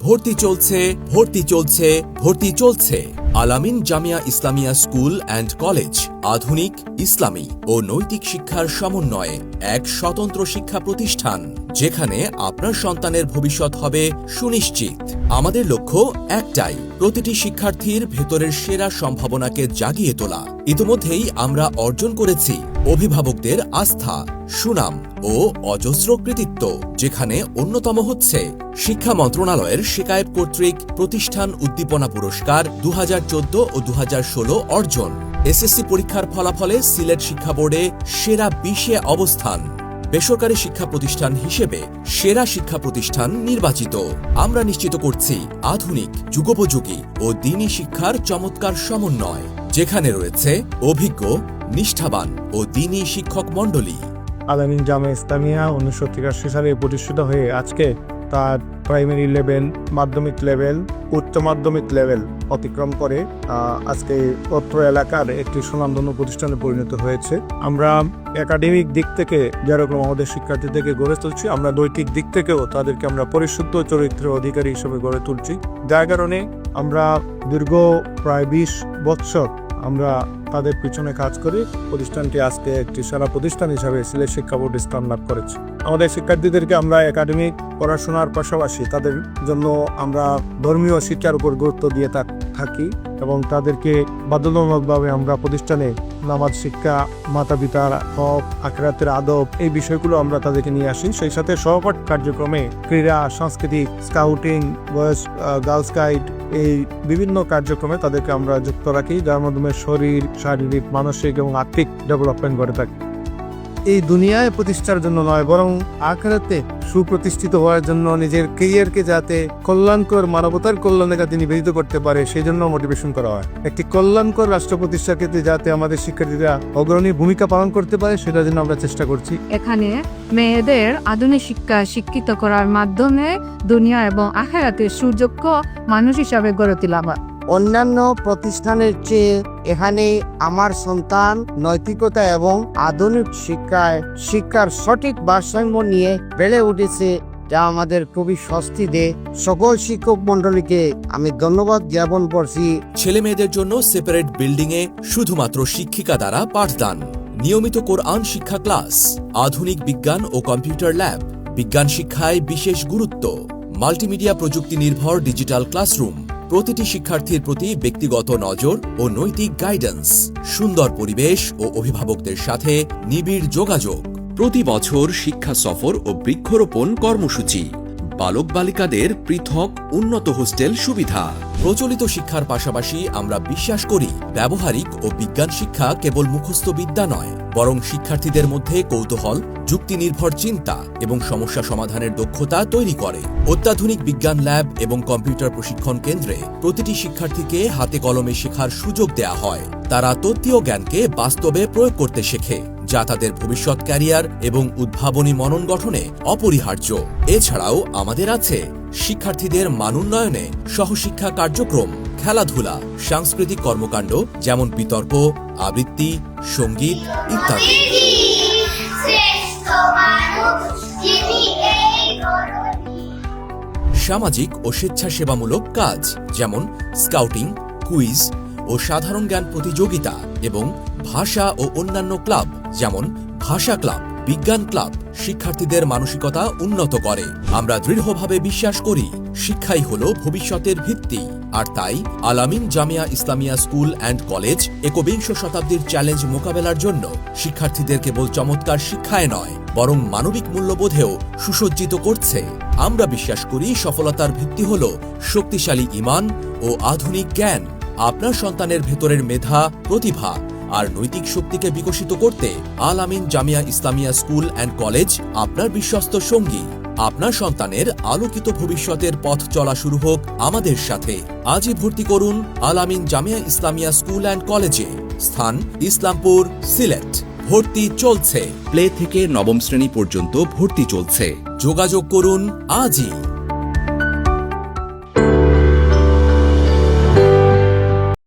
ভর্তি চলছে, ভর্তি চলছে, ভর্তি চলছে। Al Amin Jamia Islamia school and college আধুনিক, ইসলামী ও নৈতিক শিক্ষার সমন্বয়ে এক স্বতন্ত্র শিক্ষা প্রতিষ্ঠান, যেখানে আপনার সন্তানের ভবিষ্যৎ হবে সুনিশ্চিত। আমাদের লক্ষ্য একটাই, প্রতিটি শিক্ষার্থীর ভেতরের সেরা সম্ভাবনাকে জাগিয়ে তোলা। ইতিমধ্যেই আমরা অর্জন করেছি অভিভাবকদের আস্থা, সুনাম ও অজস্র কৃতিত্ব, যেখানে অন্যতম হচ্ছে শিক্ষা মন্ত্রণালয়ের শিকায়েত কর্তৃক প্রতিষ্ঠান উদ্দীপনা পুরস্কার 2014 ও 2016 অর্জন। এসএসসি পরীক্ষার ফলাফলে সিলেট শিক্ষা বোর্ডে সেরা 20-এ অবস্থান। বেসরকারি শিক্ষা প্রতিষ্ঠান হিসেবে সেরা শিক্ষা প্রতিষ্ঠান নির্বাচিত। আমরা নিশ্চিত করছি আধুনিক, যুগোপযোগী ও দ্বীনি শিক্ষার চমৎকার সমন্বয়, যেখানে রয়েছে অভিজ্ঞ, নিষ্ঠাবান ও দ্বীনি শিক্ষক মণ্ডলী। আল আমিন জামিয়া ইসলামিয়া 1983 সালে প্রতিষ্ঠিত হয়ে আজকে তার প্রাইমারি লেভেল, মাধ্যমিক লেভেল, উচ্চ মাধ্যমিক লেভেল অতিক্রম করে আজকে অত্র এলাকার একটি সুনামধন্য প্রতিষ্ঠানে পরিণত হয়েছে। আমরা একাডেমিক দিক থেকে যেরকম আমাদের শিক্ষার্থীদেরকে গড়ে তুলছি, আমরা নৈতিক দিক থেকেও তাদেরকে আমরা পরিশুদ্ধ চরিত্রের অধিকারী হিসেবে গড়ে তুলছি। যার কারণে আমরা দীর্ঘ প্রায় 20 বৎসর আমরা তাদের পিছনে কাজ করি। প্রতিষ্ঠানটি আজকে একটি সেরা প্রতিষ্ঠান হিসাবে সিলেট শিক্ষা বোর্ড স্থান লাভ করেছে। আমাদের শিক্ষার্থীদেরকে আমরা একাডেমিক পড়াশোনার পাশাপাশি তাদের জন্য আমরা ধর্মীয় শিক্ষার উপর গুরুত্ব দিয়ে থাকি এবং তাদেরকে বাধ্যতামূলকভাবে আমরা প্রতিষ্ঠানে নামাজ শিক্ষা, মাতা পিতার হক, আখিরাতের আদব, এই বিষয়গুলো আমরা তাদেরকে নিয়ে আসি। সেই সাথে সহপাঠ কার্যক্রমে ক্রীড়া, সাংস্কৃতিক, স্কাউটিং, গার্লস গাইড, এই বিভিন্ন কার্যক্রমে তাদেরকে আমরা যুক্ত রাখি, যার মাধ্যমে শরীর, শারীরিক, মানসিক এবং আর্থিক ডেভেলপমেন্ট করে থাকি। এই দুনিয়ায় প্রতিষ্ঠার জন্য নয়, বরং আখিরাতে সুপ্রতিষ্ঠিত হওয়ার জন্য নিজের ক্যারিয়ারকে যাতে কল্যাণকর, মানবতার কল্যাণে যাতে নিবেদিত করতে পারে, সেই জন্য মোটিভেশন করা হয়। একটি কল্যাণকর রাষ্ট্র প্রতিষ্ঠার ক্ষেত্রে যাতে আমাদের শিক্ষার্থীরা অগ্রণী ভূমিকা পালন করতে পারে, সেটার জন্য আমরা চেষ্টা করছি। এখানে মেয়েদের আধুনিক শিক্ষা শিক্ষিত করার মাধ্যমে দুনিয়া এবং আখিরাতের সুযোগ্য মানুষ হিসাবে গড়ে তোলা হয়। অন্যান্য প্রতিষ্ঠানের চেয়ে এখানে আমার সন্তান নৈতিকতা এবং আধুনিক শিক্ষার সঠিক ভারসাম্য নিয়ে বেড়ে উঠেছে, যা আমাদের খুবই স্বস্তি দেয়। সকল শিক্ষক মন্ডলীকে আমি ধন্যবাদ জ্ঞাপন করছি। ছেলে মেয়েদের জন্য সেপারেট বিল্ডিংয়ে শুধুমাত্র শিক্ষিকা দ্বারা পাঠদান, নিয়মিত কোরআন শিক্ষা ক্লাস, আধুনিক বিজ্ঞান ও কম্পিউটার ল্যাব, বিজ্ঞান শিক্ষায় বিশেষ গুরুত্ব, মাল্টিমিডিয়া প্রযুক্তি নির্ভর ডিজিটাল ক্লাসরুম, প্রতিটি শিক্ষার্থীর প্রতি ব্যক্তিগত নজর ও নৈতিক গাইডেন্স, সুন্দর পরিবেশ ও অভিভাবকদের সাথে নিবিড় যোগাযোগ, প্রতি বছর শিক্ষা সফর ও বৃক্ষরোপণ কর্মসূচি, বালক বালিকাদের পৃথক উন্নত হোস্টেল সুবিধা। প্রচলিত শিক্ষার পাশাপাশি আমরা বিশ্বাস করি ব্যবহারিক ও বিজ্ঞান শিক্ষা কেবল মুখস্থ বিদ্যা নয়, বরং শিক্ষার্থীদের মধ্যে কৌতূহল, যুক্তি নির্ভর চিন্তা এবং সমস্যা সমাধানের দক্ষতা তৈরি করে। অত্যাধুনিক বিজ্ঞান ল্যাব এবং কম্পিউটার প্রশিক্ষণ কেন্দ্রে প্রতিটি শিক্ষার্থীকে হাতে কলমে শেখার সুযোগ দেয়া হয়। তারা তত্ত্বীয় জ্ঞানকে বাস্তবে প্রয়োগ করতে শেখে, যা তাদের ভবিষ্যৎ ক্যারিয়ার এবং উদ্ভাবনী মনন গঠনে অপরিহার্য। এছাড়াও আমাদের আছে শিক্ষার্থীদের মানোন্নয়নে সহশিক্ষা কার্যক্রম, খেলাধুলা, সাংস্কৃতিক কর্মকাণ্ড যেমন বিতর্ক, আবৃত্তি, সঙ্গীত ইত্যাদি। সামাজিক ও স্বেচ্ছাসেবামূলক কাজ যেমন স্কাউটিং, কুইজ ও সাধারণ জ্ঞান প্রতিযোগিতা এবং ভাষা ও অন্যান্য ক্লাব যেমন ভাষা ক্লাব, বিজ্ঞান ক্লাব শিক্ষার্থীদের মানসিকতা উন্নত করে। আমরা দৃঢ়ভাবে বিশ্বাস করি শিক্ষাই হলো ভবিষ্যতের ভিত্তি, আর তাই Al Amin Jamia Islamia school and college 21 শতাব্দীর চ্যালেঞ্জ মোকাবেলার জন্য শিক্ষার্থীদের কেবল চমৎকার শিক্ষায় নয়, বরং মানবিক মূল্যবোধেও সুসজ্জিত করছে। আমরা বিশ্বাস করি সফলতার ভিত্তি হল শক্তিশালী ঈমান ও আধুনিক জ্ঞান। আপনার সন্তানের ভেতরের মেধা, প্রতিভা আর নৈতিক শক্তিকে বিকশিত করতে Al Amin Jamia Islamia school and college আপনার বিশ্বস্ত সঙ্গী। আপনার সন্তানের আলোকিত ভবিষ্যতের পথ চলা শুরু হোক আমাদের সাথে। আজই ভর্তি করুন আল আমিন জামিয়া ইসলামিয়া স্কুল অ্যান্ড কলেজে। স্থান ইসলামপুর, সিলেট। ভর্তি চলছে। প্লে থেকে নবম শ্রেণী পর্যন্ত ভর্তি চলছে। যোগাযোগ করুন আজই।